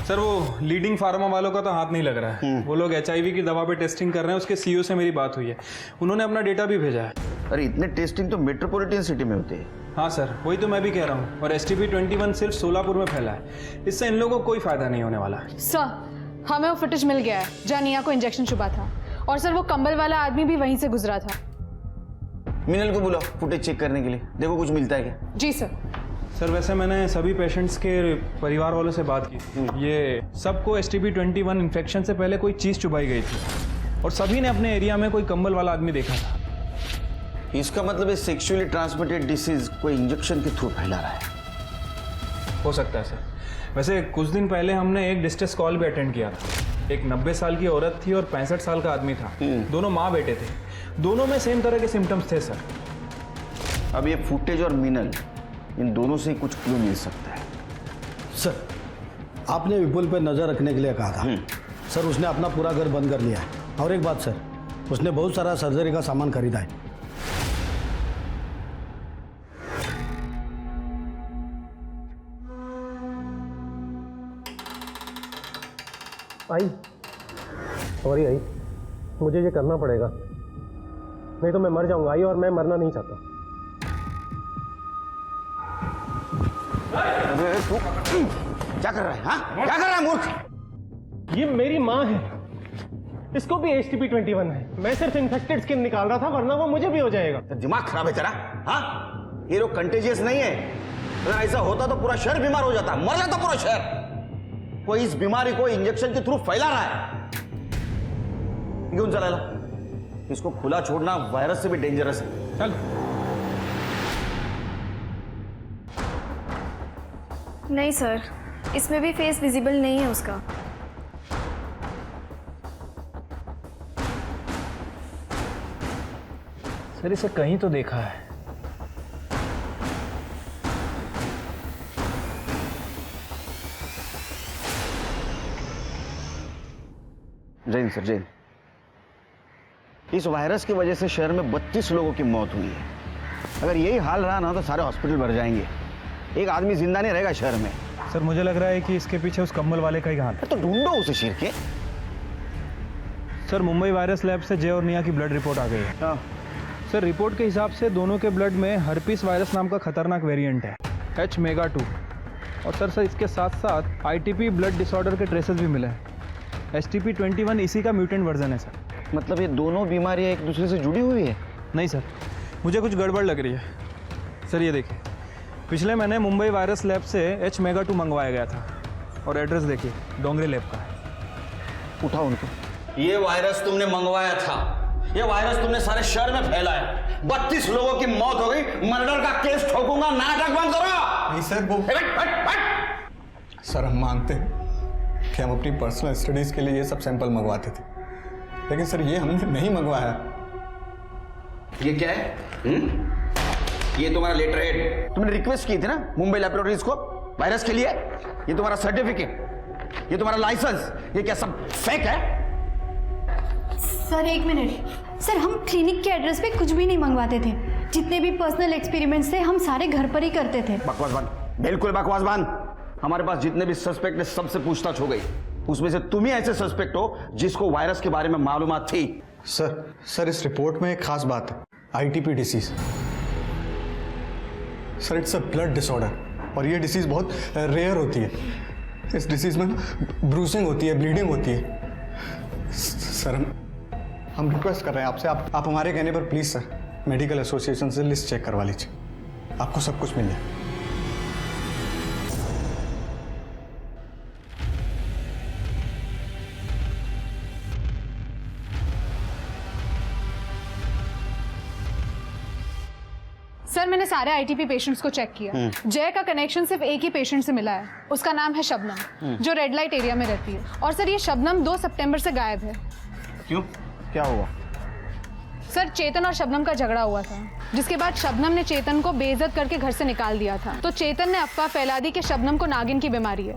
सर वो लीडिंग फार्मा वालों का तो हाथ नहीं लग रहा है। वो लोग HIV की दवा पे टेस्टिंग कर रहे हैं। उसके CEO से मेरी बात हुई है, उन्होंने अपना डेटा भी भेजा है। अरे इतने टेस्टिंग तो मेट्रोपॉलिटन सिटी में होते हैं। हाँ सर, वही तो मैं भी कह रहा हूँ। और STP-21 सिर्फ सोलापुर में फैला है। इससे इन लोगों को कोई फायदा नहीं होने वाला है। सर हमें वो फुटेज मिल गया है जहाँ निया को इंजेक्शन छुपा था, और सर वो कंबल वाला आदमी भी वहीं से गुजरा था। मिनल को बुलाओ फुटेज चेक करने के लिए, देखो कुछ मिलता है क्या। जी सर। सर वैसे मैंने सभी पेशेंट्स के परिवार वालों से बात की। ये सबको STP-21 इन्फेक्शन से पहले कोई चीज़ चुभाई गई थी, और सभी ने अपने एरिया में कोई कंबल वाला आदमी देखा था। इसका मतलब है सेक्सुअली ट्रांसमिटेड डिसीज कोई इंजेक्शन के थ्रू फैला रहा है। हो सकता है सर। वैसे कुछ दिन पहले हमने एक डिस्ट्रेस कॉल भी अटेंड किया था। एक 90 साल की औरत थी और 65 साल का आदमी था। दोनों माँ बेटे थे। दोनों में सेम तरह के सिम्टम्स थे सर। अब ये फुटेज और मिनल, इन दोनों से कुछ क्लू मिल सकता है। सर, आपने विपुल पर नजर रखने के लिए कहा था। सर उसने अपना पूरा घर बंद कर लिया है। और एक बात सर, उसने बहुत सारा सर्जरी का सामान खरीदा है। सॉरी आई, मुझे ये करना पड़ेगा, नहीं तो मैं मर जाऊंगा आई, और मैं मरना नहीं चाहता। क्या कर रहा है? हाँ क्या कर रहा है मूर्ख? ये मेरी माँ है, इसको भी STP-21 है। मैं सिर्फ इन्फेक्टेड स्किन निकाल रहा था, वरना वो मुझे भी हो जाएगा। तो दिमाग खराब है तेरा? हाँ, ये लोग कंटेजियस नहीं है। अगर ऐसा होता तो पूरा शहर बीमार हो जाता, मर जाता पूरा शहर। कोई इस बीमारी को इंजेक्शन के थ्रू फैला रहा है। क्यों चला ला? इसको खुला छोड़ना वायरस से भी डेंजरस है। चल। नहीं सर, इसमें भी फेस विजिबल नहीं है उसका। सर इसे कहीं तो देखा है। जैन सर, जैन, इस वायरस की वजह से शहर में 32 लोगों की मौत हुई है। अगर यही हाल रहा ना तो सारे हॉस्पिटल भर जाएंगे। एक आदमी जिंदा नहीं रहेगा शहर में। सर मुझे लग रहा है कि इसके पीछे उस कंबल वाले का ही हाथ है। तो ढूंढो उसे शेर के। सर मुंबई वायरस लैब से जय और निया की ब्लड रिपोर्ट आ गई है। सर रिपोर्ट के हिसाब से दोनों के ब्लड में हर्पीस वायरस नाम का खतरनाक वेरिएंट है, H-MEGA-2। और सर इसके साथ साथ ITP ब्लड डिसऑर्डर के ट्रेसेस भी मिले हैं। STP-21 इसी का म्यूटेंट वर्जन है सर। मतलब ये दोनों बीमारियां एक दूसरे से जुड़ी हुई है? नहीं सर, मुझे कुछ गड़बड़ लग रही है। सर ये देखिए, पिछले महीने मुंबई वायरस लैब से H-MEGA-2 मंगवाया गया था, और एड्रेस देखिए डोंगरी लैब का है। उठाओ उनको। ये वायरस तुमने मंगवाया था, ये वायरस तुमने सारे शहर में फैलाया। 32 लोगों की मौत हो गई। मर्डर का केस ठोकूंगा, नाटक बंद करो। नहीं सर, वो सर हम मानते हैं कि हम अपनी पर्सनल स्टडीज के लिए ये सब सैंपल मंगवाते थे, लेकिन सर ये हमने नहीं मंगवाया। ये क्या है? ये तुम्हारा लेटर हेड, तुमने रिक्वेस्ट की थी ना मुंबई लैबोरेटरीज को वायरस के लिए। ये तुम्हारा सर्टिफिकेट, ये तुम्हारा लाइसेंस, ये क्या सब फेक है? सर एक मिनट सर, हम क्लिनिक के एड्रेस पे कुछ भी नहीं मंगवाते थे। जितने भी पर्सनल एक्सपेरिमेंट्स थे हम सारे घर पर ही करते थे। बकवास बंद, बिल्कुल बकवास बंद। हमारे पास जितने भी सस्पेक्ट है सबसे पूछताछ हो गई। उसमें से तुम ही ऐसे सस्पेक्ट हो जिसको वायरस के बारे में मालूमात थी। सर इस रिपोर्ट में एक खास बात है, ITP disease. Sir it's a blood disorder, और ये डिसीज बहुत रेयर होती है। इस डिसीज में ब्रूसिंग होती है, ब्लीडिंग होती है। सर हम रिक्वेस्ट कर रहे हैं आपसे, आप हमारे कहने पर प्लीज सर मेडिकल एसोसिएशन से लिस्ट चेक करवा लीजिए, आपको सब कुछ मिल जाए। सर मैंने सारे आईटीपी पेशेंट्स को चेक किया। जय का कनेक्शन सिर्फ एक ही पेशेंट से मिला है, उसका नाम है शबनम, जो रेड लाइट एरिया में रहती है। और सर ये शबनम 2 सितंबर से गायब है। क्यों, क्या हुआ? सर चेतन और शबनम का झगड़ा हुआ था, जिसके बाद शबनम ने चेतन को बेइज्जत करके घर से निकाल दिया था। तो चेतन ने अफवाह फैला दी कि शबनम को नागिन की बीमारी है।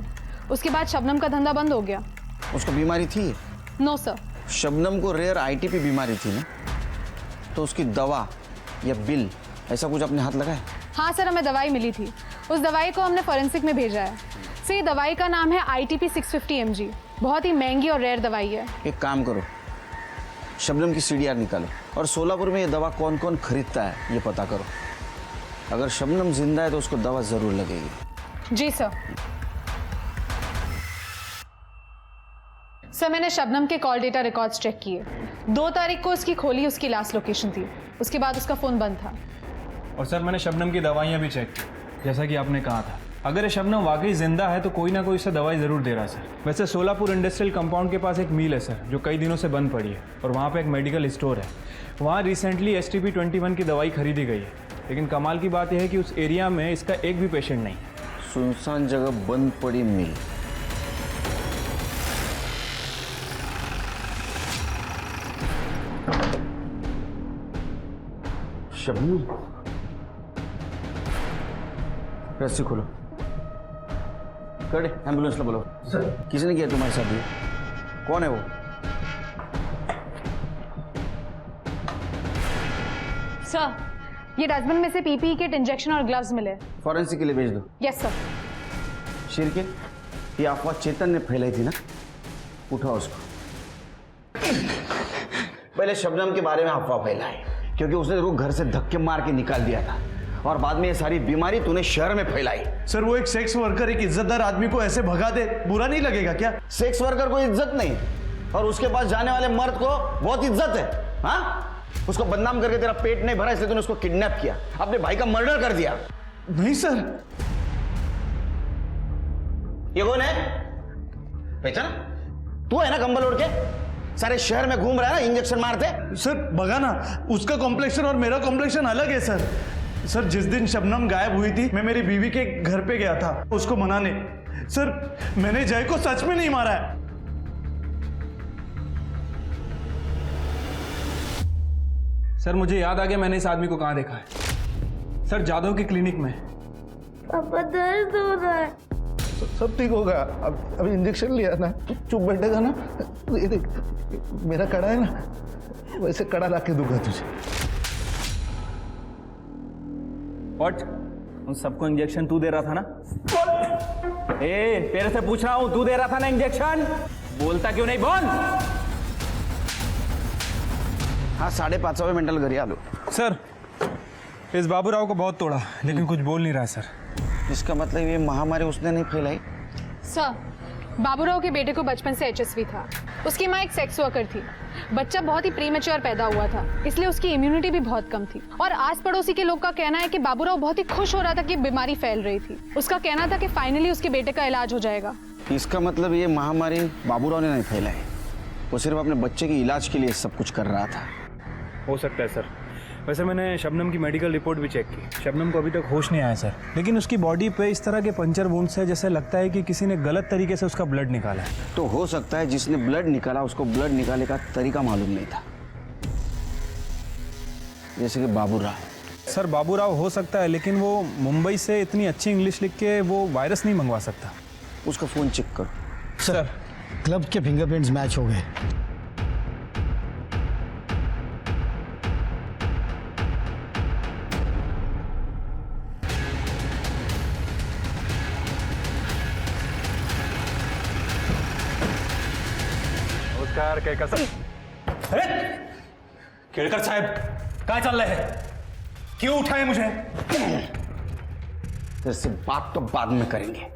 उसके बाद शबनम का धंधा बंद हो गया। उसको बीमारी थी? No sir. शबनम को रेयर आईटीपी बीमारी थी ना, तो उसकी दवा या बिल ऐसा कुछ अपने हाथ लगाए? हाँ सर, हमें दवाई मिली थी। उस दवाई को हमने फॉरेंसिक में भेजा है। सर ये दवाई का नाम है ITP 650 mg। बहुत ही महंगी और रेयर दवाई है। एक काम करो, शबनम की CDR निकालो और सोलापुर में ये दवा कौन कौन खरीदता है ये पता करो। अगर शबनम जिंदा है तो उसको दवा जरूर लगेगी। जी सर। सर मैंने शबनम के कॉल डेटा रिकॉर्ड्स चेक किए। 2 तारीख को उसकी खोली उसकी लास्ट लोकेशन थी, उसके बाद उसका फ़ोन बंद था। और सर मैंने शबनम की दवाइयाँ भी चेक की, जैसा कि आपने कहा था। अगर ये शबनम वाकई जिंदा है तो कोई ना कोई इसे दवाई ज़रूर दे रहा है सर। वैसे सोलापुर इंडस्ट्रियल कंपाउंड के पास एक मील है सर, जो कई दिनों से बंद पड़ी है, और वहाँ पे एक मेडिकल स्टोर है। वहाँ रिसेंटली STP 21 की दवाई खरीदी गई है, लेकिन कमाल की बात यह है कि उस एरिया में इसका एक भी पेशेंट नहीं। सुनसान जगह बंद पड़ी मिल। शबनम, रस्सी खोलो, कर एम्बुलेंस लो। बोलो सर, किसने किया तुम्हारे साथ ये? कौन है वो? सर ये डस्टबिन में से PPE किट, इंजेक्शन और ग्लव्स मिले। फॉरेंसिक के लिए भेज दो। Yes sir. शिरके, ये अफवाह चेतन ने फैलाई थी ना, उठाओ उसको। पहले शबनम के बारे में अफवाह फैलाई क्योंकि उसने तेरे को घर से धक्के मार के निकाल दिया था, और बाद में ये सारी बीमारी तूने शहर में फैलाई। सर वो एक सेक्स वर्कर एक इज्जतदार आदमी को ऐसे भगा दे, बुरा नहीं लगेगा क्या? सेक्स वर्कर को इज्जत नहीं, और उसके पास जाने वाले मर्द को बहुत इज्जत है। हाँ, उसको बदनाम करके तेरा पेट नहीं भरा, इसलिए तूने उसको किडनैप किया, अपने भाई का मर्डर कर दिया। नहीं सर। ये कौन है? पहचाना? तू है ना कंबल ओढ़ के सारे शहर में घूम रहा है ना इंजेक्शन मारते? सर बगा ना, उसका कॉम्प्लेक्शन और मेरा कॉम्प्लेक्शन अलग है सर। सर जिस दिन शबनम गायब हुई थी, मैं मेरी बीवी के घर पे गया था उसको मनाने। सर मैंने जय को सच में नहीं मारा है। सर मुझे याद आ गया, मैंने इस आदमी को कहाँ देखा है। सर जादव की क्लिनिक में। पापा दर्द हो रहा है। सब ठीक होगा, अब इंजेक्शन लिया ना, तू चुप बैठेगा ना। ये देख, मेरा कड़ा है ना, वैसे कड़ा ला के दूंगा तुझे। व्हाट? उन सबको इंजेक्शन तू दे रहा था ना? तेरे से पूछ रहा हूं, तू दे रहा था ना इंजेक्शन? बोलता क्यों नहीं? बोल। हाँ, 5:30 मेंटल घरी आलो। सर इस बाबूराव को बहुत तोड़ा, लेकिन कुछ बोल नहीं रहा सर। इसका मतलब ये महामारी उसने नहीं फैलाई? सर बाबूराव के बेटे को बचपन से HSV था। उसकी माँ एक सेक्स वर्कर थी। बच्चा बहुत ही प्रीमेच्योर पैदा हुआ था, इसलिए उसकी इम्यूनिटी भी बहुत कम थी। और आस पड़ोसी के लोग का कहना है कि बाबूराव बहुत ही खुश हो रहा था कि बीमारी फैल रही थी। उसका कहना था कि फाइनली उसके बेटे का इलाज हो जाएगा। इसका मतलब ये महामारी बाबूराव ने नहीं फैलाई, वो सिर्फ अपने बच्चे के इलाज के लिए सब कुछ कर रहा था। हो सकता है सर। वैसे मैंने शबनम की मेडिकल रिपोर्ट भी चेक की। शबनम को अभी तक होश नहीं आया सर, लेकिन उसकी बॉडी पे इस तरह के पंचर वुंड्स है, जैसे लगता है कि किसी ने गलत तरीके से उसका ब्लड निकाला है। तो हो सकता है जिसने ब्लड निकाला उसको ब्लड निकालने का तरीका मालूम नहीं था, जैसे कि बाबूराव। सर बाबूराव हो सकता है, लेकिन वो मुंबई से इतनी अच्छी इंग्लिश लिख के वो वायरस नहीं मंगवा सकता। उसका फोन चेक करो। सर क्लब के फिंगरप्रिंट्स मैच हो गए। नमस्कार केळकर साहेब। अरे केळकर साहब, क्या चल रहा है? क्यों उठाए मुझे? तेरे से बात तो बाद में करेंगे,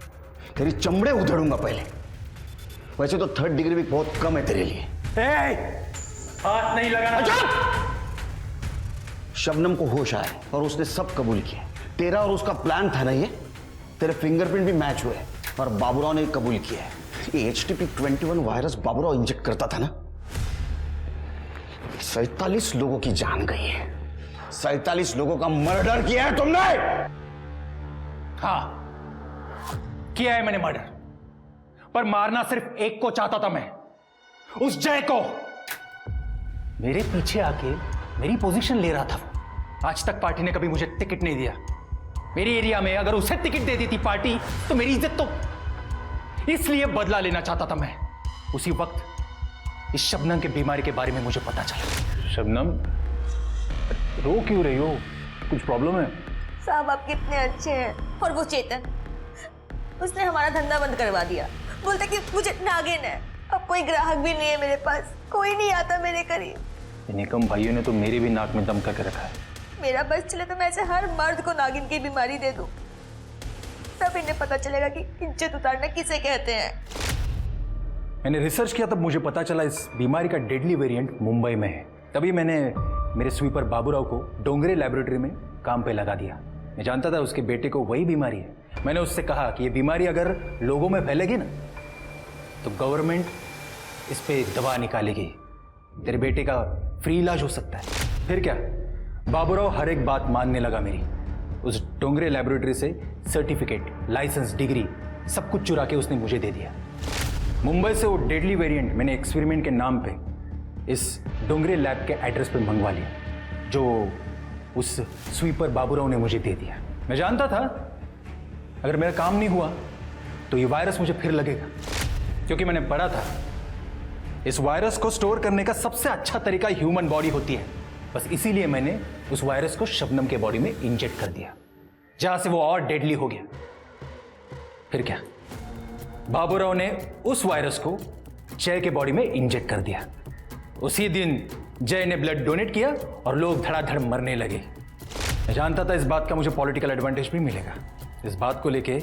तेरी चमड़े उधेड़ूंगा पहले। वैसे तो 3rd डिग्री भी बहुत कम है तेरे लिए। हाथ नहीं लगाना। शबनम को होश आया और उसने सब कबूल किया। तेरा और उसका प्लान था ना ये। तेरे फिंगरप्रिंट भी मैच हुए और बाबूराव ने कबूल किया है। ये HTP 21 वायरस बाबूराव इंजेक्ट करता था ना, 47 लोगों की जान गई है। 47 लोगों का मर्डर किया है तुमने। हाँ, किया है मैंने मर्डर, पर मारना सिर्फ एक को चाहता था मैं, उस जय को। मेरे पीछे आके मेरी पोजीशन ले रहा था वो। आज तक पार्टी ने कभी मुझे टिकट नहीं दिया। मेरी एरिया में अगर उसे टिकट दे देती पार्टी तो मेरी इज्जत तो, इसलिए बदला लेना चाहता था मैं। उसी वक्त इस शबनम के बीमारी के बारे में मुझे पता चला। शबनम, रो क्यों रही हो? कुछ प्रॉब्लम है? साहब आप कितने अच्छे हैं। और वो चेतन, उसने हमारा धंधा बंद करवा दिया। बोलता कि मुझे नागिन है। अब कोई ग्राहक भी नहीं है मेरे पास, कोई नहीं आता मेरे करीब। निकम भाइयों ने तो मेरे भी नाक में दम करके रखा है। मेरा बस चले तो मैं ऐसे हर मर्द को नागिन की बीमारी दे दूं, तब इन्हें पता चलेगा कि इज्जत उतारना किसे कहते हैं। मैंने रिसर्च किया तब मुझे पता चला इस बीमारी का डेडली वेरिएंट मुंबई में है। तभी मैंने मेरे स्वीपर बाबूराव को डोंगरे लैबोरेटरी में काम पे लगा दिया। मैं जानता था उसके बेटे को वही बीमारी है। मैंने उससे कहा कि ये बीमारी अगर लोगों में फैलेगी ना तो गवर्नमेंट इस पे दवा निकालेगी, तेरे बेटे का फ्री इलाज हो सकता है। फिर क्या, बाबूराव हर एक बात मानने लगा मेरी। उस डोंगरे लैबोरेटरी से सर्टिफिकेट, लाइसेंस, डिग्री सब कुछ चुरा के उसने मुझे दे दिया। मुंबई से वो डेडली वेरिएंट मैंने एक्सपेरिमेंट के नाम पे इस डोंगरे लैब के एड्रेस पे मंगवा लिया, जो उस स्वीपर बाबूराव ने मुझे दे दिया। मैं जानता था अगर मेरा काम नहीं हुआ तो ये वायरस मुझे फिर लगेगा, क्योंकि मैंने पढ़ा था इस वायरस को स्टोर करने का सबसे अच्छा तरीका ह्यूमन बॉडी होती है। बस इसीलिए मैंने उस वायरस को शबनम के बॉडी में इंजेक्ट कर दिया, जहां से वो और डेडली हो गया। फिर क्या, बाबूराव ने उस वायरस को जय के बॉडी में इंजेक्ट कर दिया। उसी दिन जय ने ब्लड डोनेट किया और लोग धड़ाधड़ मरने लगे। मैं जानता था इस बात का मुझे पॉलिटिकल एडवांटेज भी मिलेगा। इस बात को लेके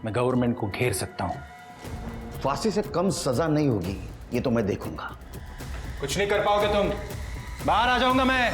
मैं गवर्नमेंट को घेर सकता हूं। फांसी से कम सजा नहीं होगी, ये तो मैं देखूंगा। कुछ नहीं कर पाओगे तुम, बाहर आ जाऊंगा मैं।